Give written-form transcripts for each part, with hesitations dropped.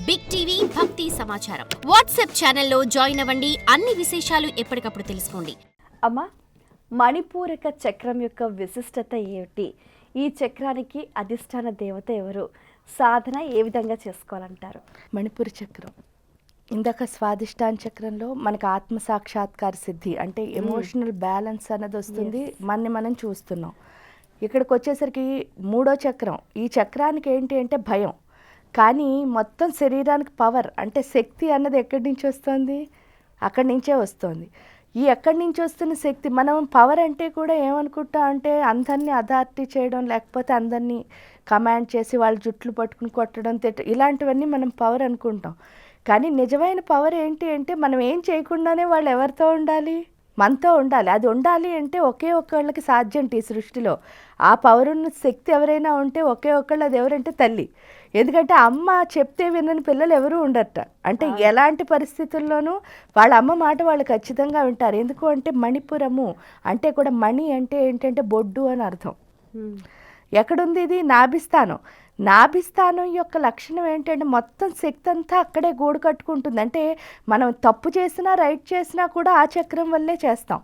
Big TV భక్తి సమాచారం WhatsApp ఛానల్లో జాయిన్ అవ్వండి. అన్ని విశేషాలు ఎప్పటికప్పుడు తెలుసుకోండి. అమ్మా, మణిపూరక చక్రం యొక్క విశిష్టత ఏమిటి? ఈ చక్రానికి అధిష్టాన దేవత ఎవరు? సాధన ఏ విధంగా చేసుకోవాలంటారు? మణిపూర్ చక్రం ఇందాక స్వాదిష్టాన చక్రంలో మనకు ఆత్మ సాక్షాత్కార సిద్ధి అంటే ఎమోషనల్ బ్యాలెన్స్ అన్నది వస్తుంది. మనం చూస్తున్నాం. ఇక్కడికి వచ్చేసరికి మూడో చక్రం. ఈ చక్రానికి ఏంటి అంటే భయం. కానీ మొత్తం శరీరానికి పవర్ అంటే శక్తి అన్నది ఎక్కడి నుంచి వస్తుంది? అక్కడి నుంచే వస్తుంది. ఈ ఎక్కడి నుంచి వస్తున్న శక్తి, మనం పవర్ అంటే కూడా ఏమనుకుంటాం అంటే అందరినీ అథారిటీ చేయడం, లేకపోతే అందరినీ కమాండ్ చేసి వాళ్ళ జుట్లు పట్టుకుని కొట్టడం, ఇలాంటివన్నీ మనం పవర్ అనుకుంటాం. కానీ నిజమైన పవర్ ఏంటి అంటే మనం ఏం చేయకుండానే వాళ్ళు ఎవరితో ఉండాలి? మనతో ఉండాలి. అది ఉండాలి అంటే ఒకే ఒక్కళ్ళకి సాధ్యం ఈ సృష్టిలో. ఆ పవర్ ఉన్న శక్తి ఎవరైనా ఉంటే ఒకే ఒక్కళ్ళు, అది ఎవరంటే తల్లి. ఎందుకంటే అమ్మ చెప్తే వినని పిల్లలు ఎవరూ ఉండరట. అంటే ఎలాంటి పరిస్థితుల్లోనూ వాళ్ళ అమ్మ మాట వాళ్ళు ఖచ్చితంగా వింటారు. ఎందుకు అంటే మణిపురము అంటే కూడా మణి అంటే ఏంటంటే బొడ్డు అని అర్థం. ఎక్కడుంది ఇది? నాభిస్థానం. నాభిస్థానం యొక్క లక్షణం ఏంటంటే మొత్తం శక్తి అంతా అక్కడే గూడు కట్టుకుంటుంది. అంటే మనం తప్పు చేసినా రైట్ చేసినా కూడా ఆ చక్రం వల్లే చేస్తాం.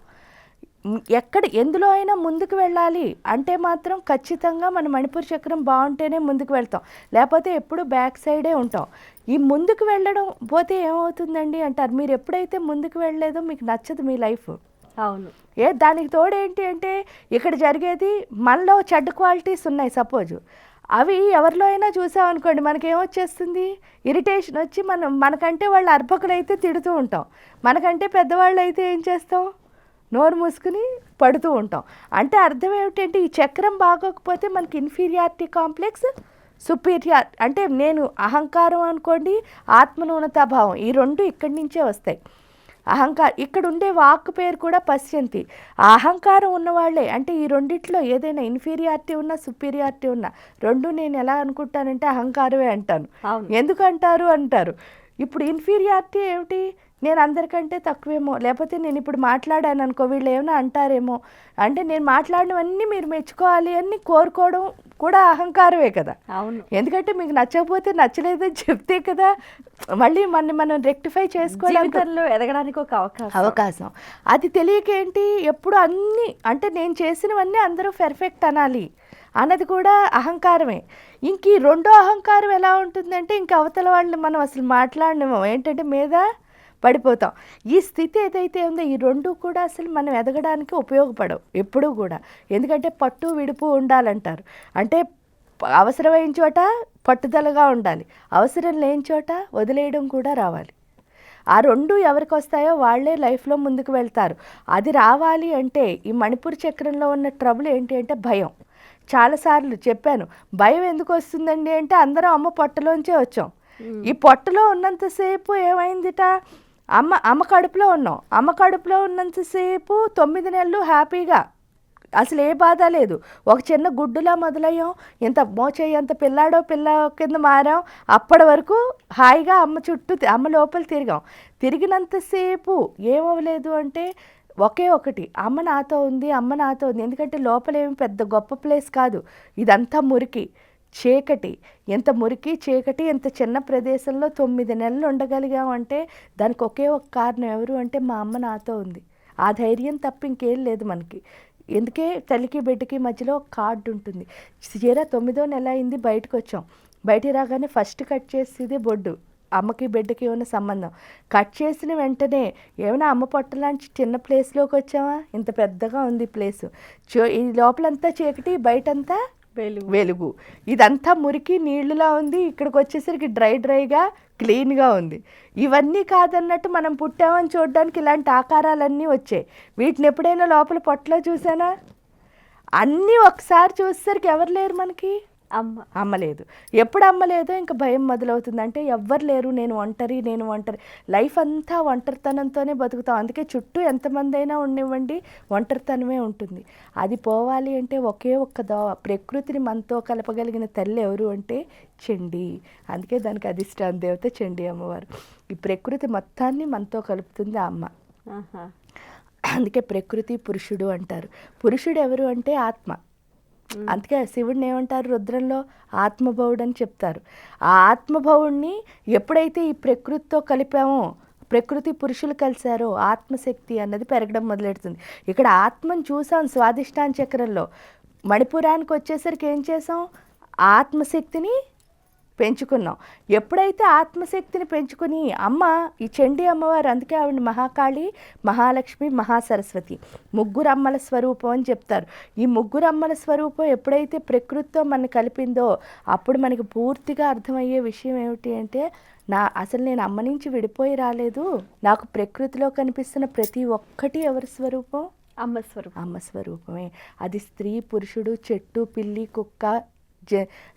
ఎందులో అయినా ముందుకు వెళ్ళాలి అంటే మాత్రం ఖచ్చితంగా మన మణిపూర్ చక్రం బాగుంటేనే ముందుకు వెళ్తాం, లేకపోతే ఎప్పుడు బ్యాక్ సైడే ఉంటాం. ఈ ముందుకు వెళ్ళడం పోతే ఏమవుతుందండి అంటారు. మీరు ఎప్పుడైతే ముందుకు వెళ్ళలేదో మీకు నచ్చదు మీ లైఫ్. అవును. దానికి తోడేంటి అంటే ఇక్కడ జరిగేది మనలో చెడ్డ క్వాలిటీస్ ఉన్నాయి సపోజ్, అవి ఎవరిలో అయినా చూసామనుకోండి మనకేమొచ్చేస్తుంది? ఇరిటేషన్ వచ్చి మనకంటే వాళ్ళు అర్భకులైతే తిడుతూ ఉంటాం, మనకంటే పెద్దవాళ్ళు అయితే ఏం చేస్తాం? నోరు మూసుకుని పడుతూ ఉంటాం. అంటే అర్థం ఏమిటంటే ఈ చక్రం బాగోకపోతే మనకి ఇన్ఫీరియారిటీ కాంప్లెక్స్, సుపీరియర్ అంటే నేను అహంకారం అనుకోండి, ఆత్మన్యూనతాభావం, ఈ రెండు ఇక్కడి నుంచే వస్తాయి. ఇక్కడ ఉండే వాక్ పేరు కూడా పశ్యంతి. ఆ అహంకారం ఉన్నవాళ్లే అంటే ఈ రెండిట్లో ఏదైనా ఇన్ఫీరియారిటీ ఉన్నా సుపీరియారిటీ ఉన్నా రెండు నేను ఎలా అనుకుంటానంటే అహంకారమే అంటాను. ఎందుకు అంటారు? ఇప్పుడు ఇన్ఫీరియారిటీ ఏమిటి? నేను అందరికంటే తక్కువేమో, లేకపోతే నేను ఇప్పుడు మాట్లాడాను అనుకో వీళ్ళు ఏమైనా అంటారేమో, అంటే నేను మాట్లాడినవన్నీ మీరు మెచ్చుకోవాలి అని కోరుకోవడం కూడా అహంకారమే కదా. అవును. ఎందుకంటే మీకు నచ్చకపోతే నచ్చలేదని చెప్తే కదా మళ్ళీ మనం రెక్టిఫై చేసుకోవడంలో ఎదగడానికి ఒక అవకాశం. అది తెలియకేంటి ఎప్పుడు అన్నీ అంటే నేను చేసినవన్నీ అందరూ పర్ఫెక్ట్ అనాలి అన్నది కూడా అహంకారమే. ఇంక ఈ రెండో అహంకారం ఎలా ఉంటుందంటే ఇంక అవతల వాళ్ళు మనం అసలు మాట్లాడినేమో ఏంటంటే మీద పడిపోతాం. ఈ స్థితి ఏదైతే ఉందో ఈ రెండు కూడా అసలు మనం ఎదగడానికి ఉపయోగపడవు ఎప్పుడూ కూడా. ఎందుకంటే పట్టు విడుపు ఉండాలంటారు. అంటే అవసరమైన చోట పట్టుదలగా ఉండాలి, అవసరం లేని చోట వదిలేయడం కూడా రావాలి. ఆ రెండు ఎవరికి వస్తాయో వాళ్ళే లైఫ్లో ముందుకు వెళ్తారు. అది రావాలి అంటే ఈ మణిపూర్ చక్రంలో ఉన్న ట్రబుల్ ఏంటి అంటే భయం. చాలాసార్లు చెప్పాను, భయం ఎందుకు వస్తుందండి అంటే అందరం అమ్మ పొట్టలోంచే వచ్చాం. ఈ పొట్టలో ఉన్నంతసేపు ఏమైందిట? అమ్మ కడుపులో ఉన్నాం. అమ్మ కడుపులో ఉన్నంతసేపు 9 నెలలు హ్యాపీగా అసలు ఏ బాధ లేదు. ఒక చిన్న గుడ్డులా మొదలయ్యాం, ఎంత మోచేయి ఎంత పిల్ల కింద మారాం. అప్పటి వరకు హాయిగా అమ్మ చుట్టూ అమ్మ లోపల తిరిగినంతసేపు ఏమవ్వలేదు అంటే ఒకే ఒకటి, అమ్మ నాతో ఉంది. ఎందుకంటే లోపల ఏమి పెద్ద గొప్ప ప్లేస్ కాదు, ఇదంతా మురికి చీకటి. ఎంత మురికి చీకటి, ఎంత చిన్న ప్రదేశంలో 9 నెలలు ఉండగలిగామంటే దానికి ఒకే ఒక కారణం ఎవరు అంటే మా అమ్మ నాతో ఉంది. ఆ ధైర్యం తప్ప ఇంకేం లేదు మనకి. ఎందుకే తల్లికి బిడ్డకి మధ్యలో ఒక కార్డు ఉంటుంది. 9వ నెల అయింది, బయటకు వచ్చాం. బయటికి రాగానే ఫస్ట్ కట్ చేసేది బొడ్డు. అమ్మకి బిడ్డకి ఉన్న సంబంధం కట్ చేసిన వెంటనే ఏమైనా అమ్మ పొట్టలాంటి చిన్న ప్లేస్లోకి వచ్చామా? ఇంత పెద్దగా ఉంది ప్లేసు. ఈ లోపలంతా చీకటి, బయటంతా వెలుగు. ఇదంతా మురికి నీళ్లులా ఉంది. ఇక్కడికి వచ్చేసరికి డ్రైగా క్లీన్గా ఉంది. ఇవన్నీ కాదన్నట్టు మనం పుట్టామని చూడడానికి ఇలాంటి ఆకారాలన్నీ వచ్చాయి. వీటిని ఎప్పుడైనా లోపల పొట్టలో చూసానా? అన్నీ ఒకసారి చూసేసరికి ఎవరు లేరు మనకి? అమ్మ లేదు. ఎప్పుడు అమ్మ లేదో ఇంకా భయం మొదలవుతుంది. అంటే ఎవ్వరు లేరు, నేను ఒంటరి. లైఫ్ అంతా ఒంటరితనంతోనే బతుకుతాం. అందుకే చుట్టూ ఎంతమంది అయినా ఉండనివ్వండి ఒంటరితనమే ఉంటుంది. అది పోవాలి అంటే ఒకే ఒక్క ప్రకృతిని మనతో కలపగలిగిన తల్లి ఎవరు అంటే చండీ. అందుకే దానికి అధిష్టాన దేవత చండీ అమ్మవారు. ఈ ప్రకృతి మొత్తాన్ని మనతో కలుపుతుంది ఆ అమ్మ. అందుకే ప్రకృతి పురుషుడు అంటారు. పురుషుడు ఎవరు అంటే ఆత్మ. అందుకే శివుడిని ఏమంటారు రుద్రంలో ఆత్మభవుడు అని చెప్తారు. ఆ ఆత్మభవుడిని ఎప్పుడైతే ఈ ప్రకృతితో కలిపామో, ప్రకృతి పురుషులు కలిశారో ఆత్మశక్తి అన్నది పెరగడం మొదలెడుతుంది. ఇక్కడ ఆత్మను చూసాం స్వాదిష్టాన చక్రంలో. మణిపురానికి వచ్చేసరికి ఏం చేసాం? ఆత్మశక్తిని పెంచుకున్నాం. ఎప్పుడైతే ఆత్మశక్తిని పెంచుకుని ఈ చండీ అమ్మవారు, అందుకే ఆవిడ మహాకాళి, మహాలక్ష్మి, మహాసరస్వతి, ముగ్గురు అమ్మల స్వరూపం అని చెప్తారు. ఈ ముగ్గురు అమ్మల స్వరూపం ఎప్పుడైతే ప్రకృతితో మన కలిపిందో అప్పుడు మనకి పూర్తిగా అర్థమయ్యే విషయం ఏమిటి అంటే, అసలు నేను అమ్మ నుంచి విడిపోయి రాలేదు, నాకు ప్రకృతిలో కనిపిస్తున్న ప్రతి ఒక్కటి ఎవరి స్వరూపం? అమ్మ స్వరూపమే. అది స్త్రీ, పురుషుడు, చెట్టు, పిల్లి, కుక్క,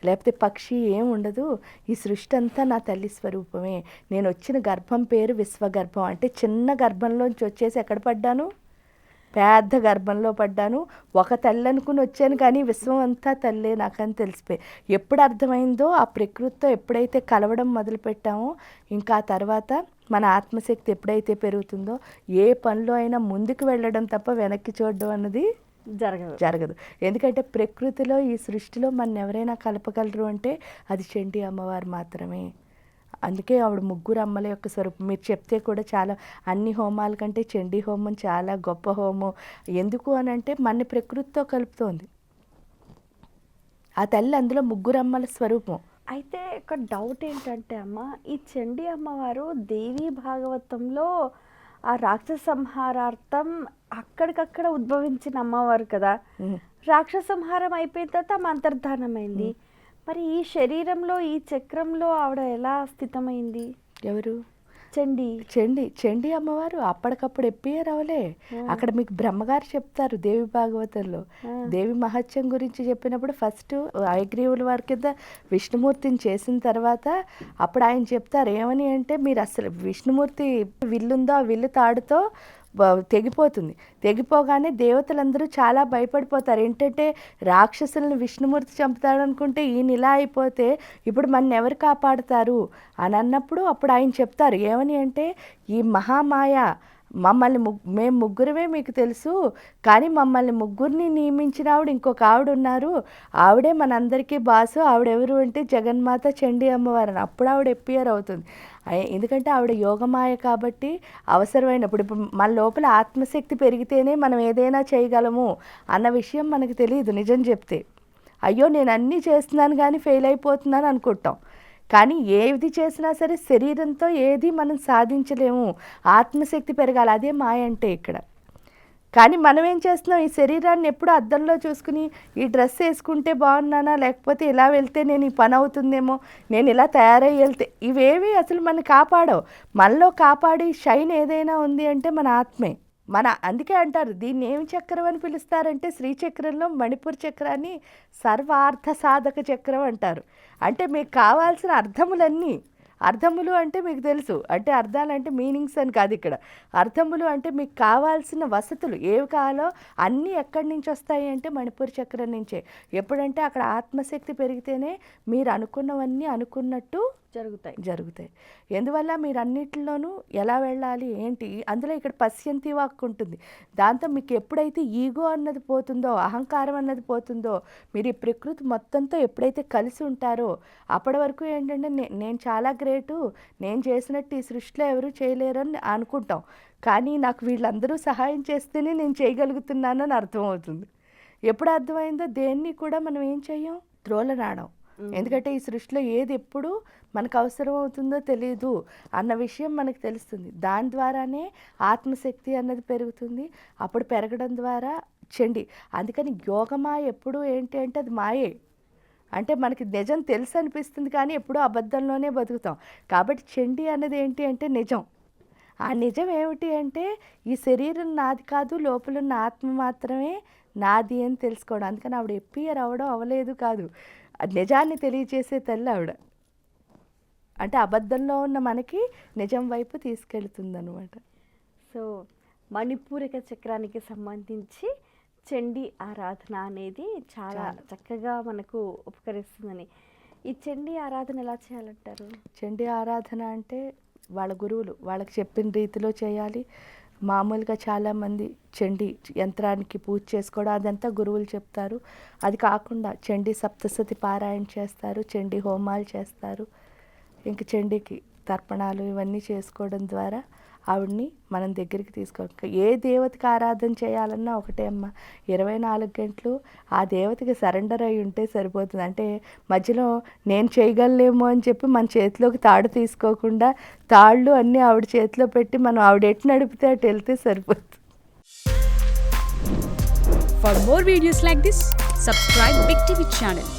లేకపోతే పక్షి ఏం ఉండదు. ఈ సృష్టి అంతా నా తల్లి స్వరూపమే. నేను వచ్చిన గర్భం పేరు విశ్వగర్భం. అంటే చిన్న గర్భంలోంచి వచ్చేసి ఎక్కడ పడ్డాను? పెద్ద గర్భంలో పడ్డాను. ఒక తల్లి అనుకుని వచ్చాను, కానీ విశ్వం అంతా తల్లే నాకని తెలిసిపోయి. ఎప్పుడు అర్థమైందో ఆ ప్రకృతితో ఎప్పుడైతే కలవడం మొదలుపెట్టామో, ఇంకా ఆ తర్వాత మన ఆత్మశక్తి ఎప్పుడైతే పెరుగుతుందో ఏ పనిలో అయినా ముందుకు వెళ్ళడం తప్ప వెనక్కి చూడడం అన్నది జరగదు. ఎందుకంటే ప్రకృతిలో, ఈ సృష్టిలో మన ఎవరైనా కలపగలరు అంటే అది చండీ అమ్మవారు మాత్రమే. అందుకే ఆవిడ ముగ్గురు అమ్మల యొక్క స్వరూపం. మీరు చెప్తే కూడా చాలా, అన్ని హోమాల కంటే చండీ హోమం చాలా గొప్ప హోమం. ఎందుకు అని అంటే మన ప్రకృతితో కలుపుతోంది ఆ తల్లి. అందులో ముగ్గురు అమ్మల స్వరూపం. అయితే ఒక డౌట్ ఏంటంటే అమ్మ, ఈ చండీ అమ్మవారు దేవీ భాగవతంలో ఆ రాక్షస సంహారార్థం అక్కడికక్కడ ఉద్భవించిన అమ్మవారు కదా. రాక్షస సంహారం అయిపోయిన తర్వాత ఆమె అంతర్ధానమైంది. మరి ఈ శరీరంలో, ఈ చక్రంలో ఆవిడ ఎలా స్థితమైంది? ఎవరు? చండీ అమ్మవారు అప్పటికప్పుడు ఎప్పియర్ అవలే. అక్కడ మీకు బ్రహ్మగారు చెప్తారు దేవి భాగవతంలో. దేవి మహత్యం గురించి చెప్పినప్పుడు ఫస్ట్ హయగ్రీవుల వారి కింద విష్ణుమూర్తిని చేసిన తర్వాత అప్పుడు ఆయన చెప్తారు ఏమని అంటే, మీరు అసలు విష్ణుమూర్తి విల్లుందో ఆ విల్లు తాడుతో తెగిపోతుంది. తెగిపోగానే దేవతలందరూ చాలా భయపడిపోతారు. ఏంటంటే రాక్షసులను విష్ణుమూర్తి చంపుతాడనుకుంటే ఈయన ఇలా అయిపోతే ఇప్పుడు మన ఎవరు కాపాడుతారు అని అన్నప్పుడు అప్పుడు ఆయన చెప్తారు ఏమని అంటే, ఈ మహామాయ మమ్మల్ని మేము ముగ్గురమే మీకు తెలుసు, కానీ మమ్మల్ని ముగ్గురిని నియమించిన ఆవిడ ఇంకొక ఆవిడ ఉన్నారు, ఆవిడే మనందరికీ బాసు. ఆవిడెవరు అంటే జగన్మాత చండీ అమ్మవారు. అప్పుడు ఆవిడ ఎప్పియర్ అవుతుంది. ఎందుకంటే ఆవిడ యోగమాయ కాబట్టి అవసరమైనప్పుడు. ఇప్పుడు మన లోపల ఆత్మశక్తి పెరిగితేనే మనం ఏదైనా చేయగలము అన్న విషయం మనకు తెలియదు. నిజం చెప్తే అయ్యో నేను అన్నీ చేస్తున్నాను కానీ ఫెయిల్ అయిపోతున్నాను అనుకుంటాం. కానీ ఏది చేసినా సరే శరీరంతో ఏది మనం సాధించలేము. ఆత్మశక్తి పెరగాలి, అదే మాయ అంటే ఇక్కడ. కానీ మనం ఏం చేస్తున్నాం, ఈ శరీరాన్ని ఎప్పుడు అద్దంలో చూసుకుని ఈ డ్రెస్ వేసుకుంటే బాగున్నానా, లేకపోతే ఇలా వెళ్తే నేను ఈ పని అవుతుందేమో, నేను ఇలా తయారై వెళ్తే, ఇవేవి అసలు మనం కాపాడవు. మనలో కాపాడి షైన్ ఏదైనా ఉంది అంటే మన ఆత్మే. అందుకే అంటారు దీన్ని ఏమి చక్రం అని పిలుస్తారంటే, శ్రీచక్రంలో మణిపూర్ చక్రాన్ని సర్వార్థ సాధక చక్రం అంటారు. అంటే మీకు కావాల్సిన అర్థములన్నీ, అర్థములు అంటే మీకు తెలుసు, అంటే అర్థాలు అంటే మీనింగ్స్ అని కాదు ఇక్కడ. అర్థములు అంటే మీకు కావాల్సిన వసతులు ఏవి కావాలో అన్నీ ఎక్కడి నుంచి వస్తాయి అంటే మణిపూర్ చక్రం నుంచే. ఎప్పుడంటే అక్కడ ఆత్మశక్తి పెరిగితేనే మీరు అనుకున్నవన్నీ అనుకున్నట్టు జరుగుతాయి. ఎందువల్ల మీరు అన్నిటిలోనూ ఎలా వెళ్ళాలి ఏంటి, అందులో ఇక్కడ పశ్యంతి వాక్కు ఉంటుంది. దాంతో మీకు ఎప్పుడైతే ఈగో అన్నది పోతుందో, అహంకారం అన్నది పోతుందో, మీరు ఈ ప్రకృతి మొత్తంతో ఎప్పుడైతే కలిసి ఉంటారో అప్పటి వరకు ఏంటంటే నేను చాలా గ్రేటు, నేను చేసినట్టు ఈ సృష్టిలో ఎవరు చేయలేరని అనుకుంటాం. కానీ నాకు వీళ్ళందరూ సహాయం చేస్తేనే నేను చేయగలుగుతున్నానని అర్థమవుతుంది. ఎప్పుడు అర్థమైందో దేన్ని కూడా మనం ఏం చెయ్యం, త్రోలనాడం. ఎందుకంటే ఈ సృష్టిలో ఏది ఎప్పుడు మనకు అవసరం అవుతుందో తెలియదు అన్న విషయం మనకు తెలుస్తుంది. దాని ద్వారానే ఆత్మశక్తి అన్నది పెరుగుతుంది. అప్పుడు పెరగడం ద్వారా చండి. అందుకని యోగమాయ ఎప్పుడు ఏంటి అంటే అది మాయే. అంటే మనకి నిజం తెలుసు అనిపిస్తుంది కానీ ఎప్పుడూ అబద్ధంలోనే బతుకుతాం. కాబట్టి చండి అన్నది ఏంటి అంటే నిజం. ఆ నిజం ఏమిటి అంటే ఈ శరీరం నాది కాదు, లోపలున్న ఆత్మ మాత్రమే నాది అని తెలుసుకోవడం. అందుకని ఆవిడ ఎప్పియర్ అవ్వడం అవ్వలేదు కాదు, నిజాన్ని తెలియజేసే తల్లి ఆవిడ. అంటే అబద్ధంలో ఉన్న మనకి నిజం వైపు తీసుకెళ్తుంది అనమాట. సో మణిపూరక చక్రానికి సంబంధించి చండీ ఆరాధన అనేది చాలా చక్కగా మనకు ఉపకరిస్తుందని. ఈ చండీ ఆరాధన ఎలా చేయాలంటారు? చండీ ఆరాధన అంటే వాళ్ళ గురువులు వాళ్ళకి చెప్పిన రీతిలో చేయాలి. మామూలుగా చాలామంది చండీ యంత్రానికి పూజ చేసుకోవడం అదంతా గురువులు చెప్తారు. అది కాకుండా చండీ సప్తశతి పారాయణ చేస్తారు, చండీ హోమాలు చేస్తారు. ఇంక చండీకి తర్పణాలు ఇవన్నీ చేసుకోవడం ద్వారా ఆవిడ్ని మనం దగ్గరికి తీసుకోవాలి. ఏ దేవతకి ఆరాధన చేయాలన్నా ఒకటే అమ్మ, 24 గంటలు ఆ దేవతకి సరెండర్ అయి ఉంటే సరిపోతుంది. అంటే మధ్యలో నేను చేయగలలేమో అని చెప్పి మన చేతిలోకి తాడు తీసుకోకుండా తాళ్ళు అన్నీ ఆవిడ చేతిలో పెట్టి మనం ఆవిడ ఎటు నడిపితే అటు వెళ్తే సరిపోతుంది. For more videos like this, subscribe Big TV channel.